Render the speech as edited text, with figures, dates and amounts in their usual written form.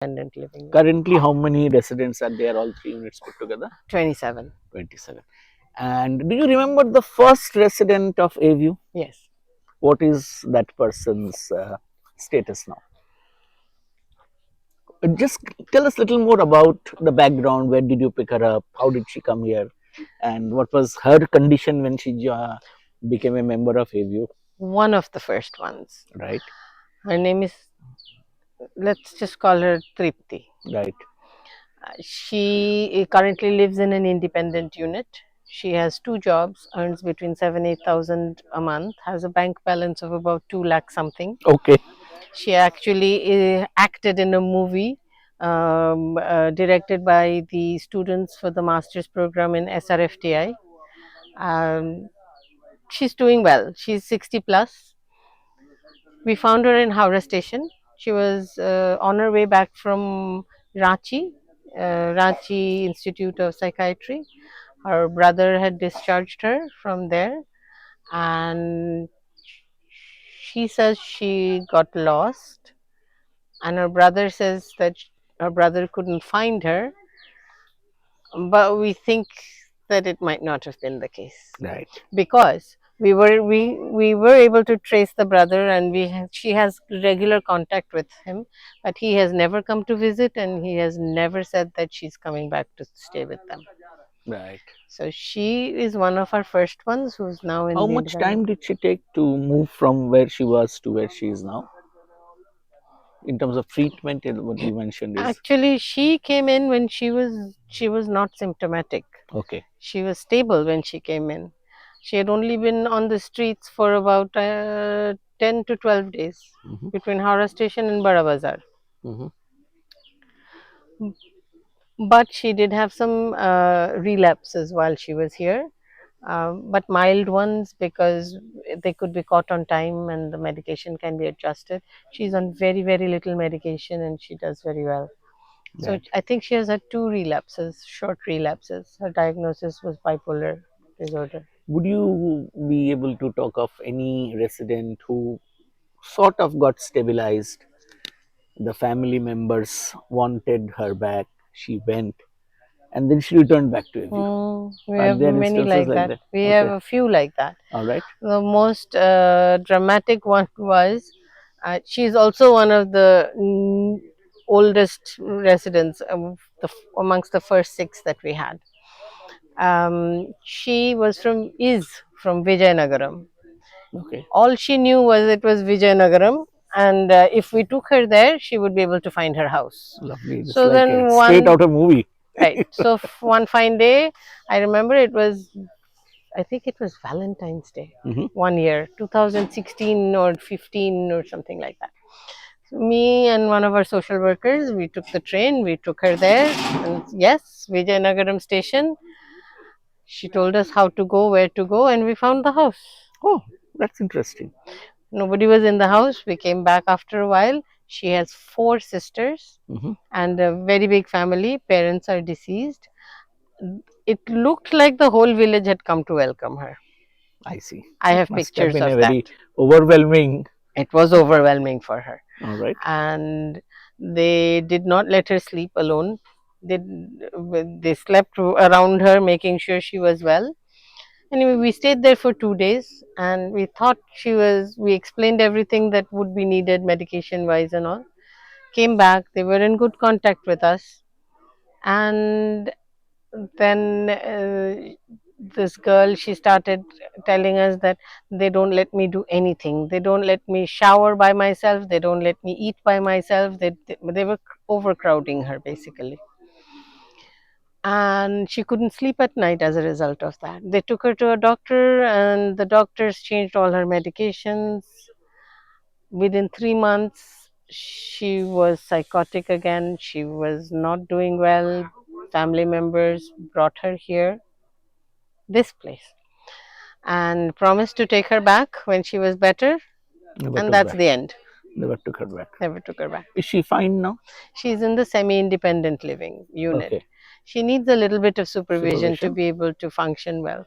Independent living. Currently, how many residents are there, all three units put together? 27. 27. And do you remember the first resident of AView? Yes. What is that person's status now? Just tell us a little more about the background. Where did you pick her up? How did she come here? And what was her condition when she became a member of AView? One of the first ones. Right, Her name is, let's just call her Tripti. right. She currently lives in an independent unit. She has two jobs, earns between 7-8,000 a month, has a bank balance of about 2 lakh something. Okay, She actually acted in a movie directed by the students for the master's program in SRFTI. Um, she's doing well. She's 60 plus. We found her in Howrah station. She was on her way back from Ranchi, Ranchi Institute of Psychiatry. Her brother had discharged her from there, and she says she got lost. And her brother says that her brother couldn't find her, but we think that it might not have been the case right. because we were able to trace the brother, and she has regular contact with him, but he has never come to visit, and he has never said that she's coming back to stay with them. Right. So she is one of our first ones who's now in How the much independent. time did she take to move from where she was to where she is now? In terms of treatment, what you mentioned is Actually, she came in when she was not symptomatic. okay. She was stable when she came in. She had only been on the streets for about 10 to 12 days Hmm. between Howrah station and Bara Bazar. Hmm. But she did have some relapses while she was here, but mild ones because they could be caught on time and the medication can be adjusted. She's on very, very little medication and she does very well. So Right. I think she has had two relapses, short relapses. Her diagnosis was bipolar disorder. Would you be able to talk of any resident who sort of got stabilized? The family members wanted her back. She went, and then she returned back to AView. We Are have there many instances like like that. that? We have Okay. a few like that. All right. The most dramatic one was she's also one of the oldest residents amongst the first six that we had. She was from Vijayanagaram. Okay. All she knew was it was Vijayanagaram, and if we took her there, she would be able to find her house. Lovely. Just So like then a straight one out of movie. right. So one fine day, I remember it was, I think it was Valentine's Day, Hmm. one year, 2016 or 15 or something like that. Me and one of our social workers, we took the train, we took her there, and yes, Vijayanagaram station. She told us how to go, where to go, and we found the house. Oh, that's interesting. Nobody was in the house. We came back after a while. She has four sisters Hmm. and a very big family. Parents are deceased. It looked like the whole village had come to welcome her. I see. I That have must have pictures been of a that. very overwhelming. It was overwhelming for her. All right. And they did not let her sleep alone. They, they slept around her, making sure she was well. Anyway, we stayed there for 2 days and we thought we explained everything that would be needed medication wise and all. Came back, they were in good contact with us. And then this girl, she started telling us that they don't let me do anything. They don't let me shower by myself. They don't let me eat by myself. They were overcrowding her basically. And she couldn't sleep at night as a result of that. They took her to a doctor, and the doctors changed all her medications. Within 3 months, she was psychotic again. She was not doing well. Family members brought her here, this place, and promised to take her back when she was better. Never And took that's back. the end. Never took her back. Never took her back. Is she fine now? She's in the semi independent living unit. Okay. She needs a little bit of supervision to Supervision. be able to function well.